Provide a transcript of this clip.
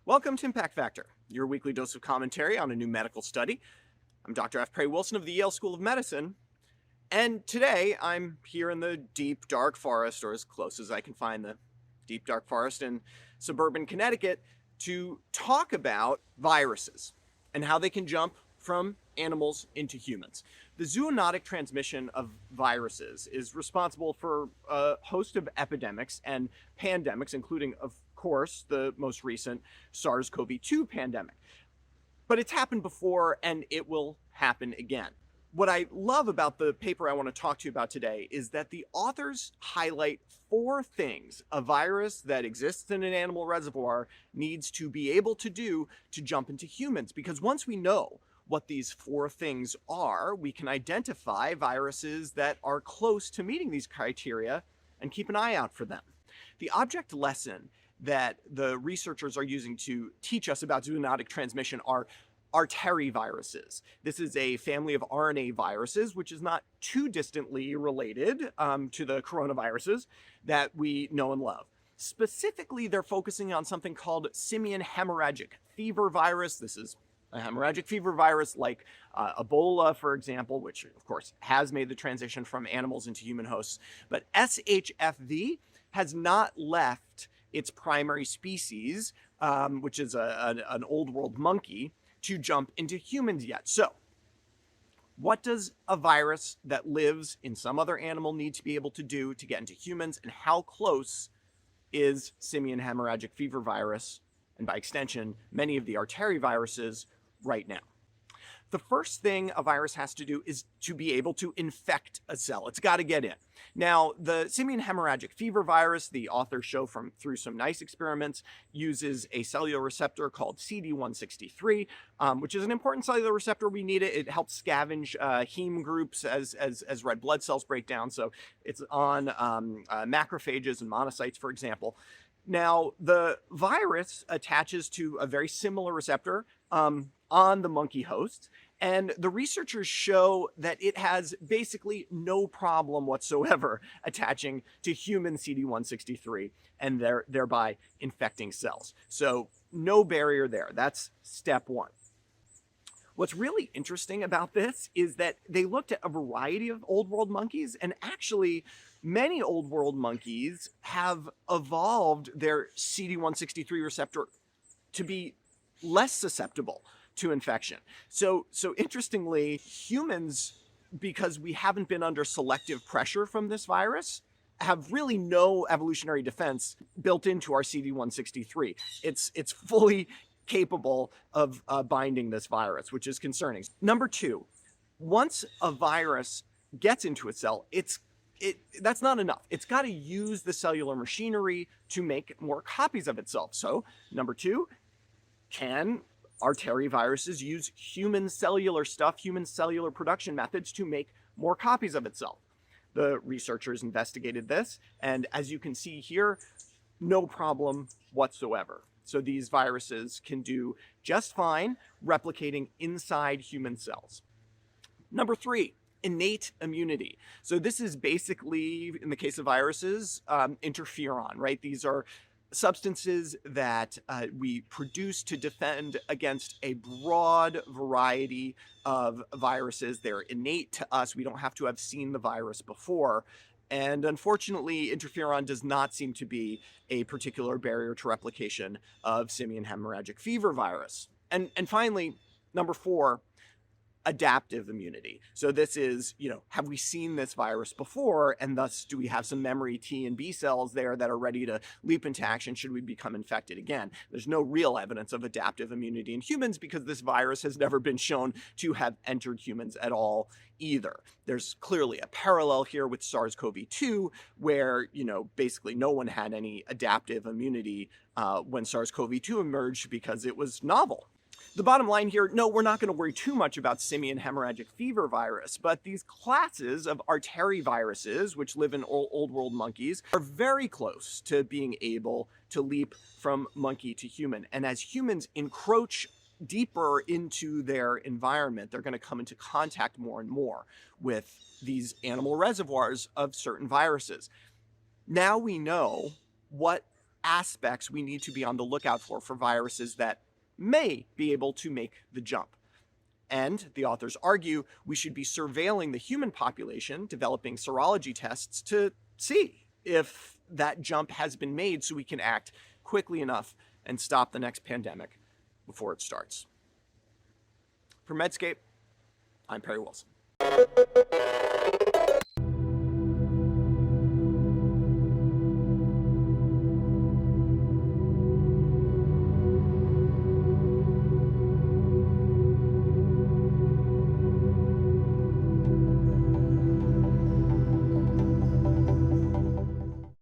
Welcome to Impact Factor, your weekly dose of commentary on a new medical study. I'm Dr. F. Prey Wilson of the Yale School of Medicine, and today I'm here in the deep, dark forest, or as close as I can find the deep, dark forest in suburban Connecticut, to talk about viruses and how they can jump from animals into humans. The zoonotic transmission of viruses is responsible for a host of epidemics and pandemics, including, of course, the most recent SARS-CoV-2 pandemic. But it's happened before and it will happen again. What I love about the paper I want to talk to you about today is that the authors highlight 4 things a virus that exists in an animal reservoir needs to be able to do to jump into humans. Because once we know what these 4 things are, we can identify viruses that are close to meeting these criteria and keep an eye out for them. The object lesson that the researchers are using to teach us about zoonotic transmission are arteriviruses. This is a family of RNA viruses, which is not too distantly related to the coronaviruses that we know and love. Specifically, they're focusing on something called simian hemorrhagic fever virus. This is a hemorrhagic fever virus like Ebola, for example, which of course has made the transition from animals into human hosts. But SHFV has not left its primary species, which is an old world monkey, to jump into humans yet. So what does a virus that lives in some other animal need to be able to do to get into humans, and how close is simian hemorrhagic fever virus, and by extension, many of the arteriviruses right now? The first thing a virus has to do is to be able to infect a cell. It's got to get in. Now, the simian hemorrhagic fever virus, the authors show through some nice experiments, uses a cellular receptor called CD163, which is an important cellular receptor. We need it. It helps scavenge heme groups as red blood cells break down. So it's on macrophages and monocytes, for example. Now, the virus attaches to a very similar receptor on the monkey host, and the researchers show that it has basically no problem whatsoever attaching to human CD163 and thereby infecting cells. So no barrier there. That's step 1. What's really interesting about this is that they looked at a variety of old world monkeys, and actually many old world monkeys have evolved their CD163 receptor to be less susceptible to infection. So interestingly, humans, because we haven't been under selective pressure from this virus, have really no evolutionary defense built into our CD163. It's fully capable of binding this virus, which is concerning. Number 2, once a virus gets into a cell, that's not enough. It's got to use the cellular machinery to make more copies of itself. So number 2, can arteriviruses use human cellular production methods to make more copies of itself? The researchers investigated this, and as you can see here, no problem whatsoever. So these viruses can do just fine replicating inside human cells. Number 3, innate immunity. So this is basically, in the case of viruses, interferon, right? These are substances that we produce to defend against a broad variety of viruses. They're innate to us. We don't have to have seen the virus before. And unfortunately, interferon does not seem to be a particular barrier to replication of simian hemorrhagic fever virus. And finally, number 4, adaptive immunity. So this is, have we seen this virus before, and thus do we have some memory T and B cells there that are ready to leap into action should we become infected again? There's no real evidence of adaptive immunity in humans because this virus has never been shown to have entered humans at all either. There's clearly a parallel here with SARS-CoV-2 where, basically no one had any adaptive immunity when SARS-CoV-2 emerged because it was novel. The bottom line here, no, we're not going to worry too much about simian hemorrhagic fever virus, but these classes of arteriviruses, which live in old world monkeys, are very close to being able to leap from monkey to human. And as humans encroach deeper into their environment, they're going to come into contact more and more with these animal reservoirs of certain viruses. Now we know what aspects we need to be on the lookout for viruses that may be able to make the jump. And the authors argue we should be surveilling the human population, developing serology tests to see if that jump has been made so we can act quickly enough and stop the next pandemic before it starts. For Medscape, I'm Perry Wilson.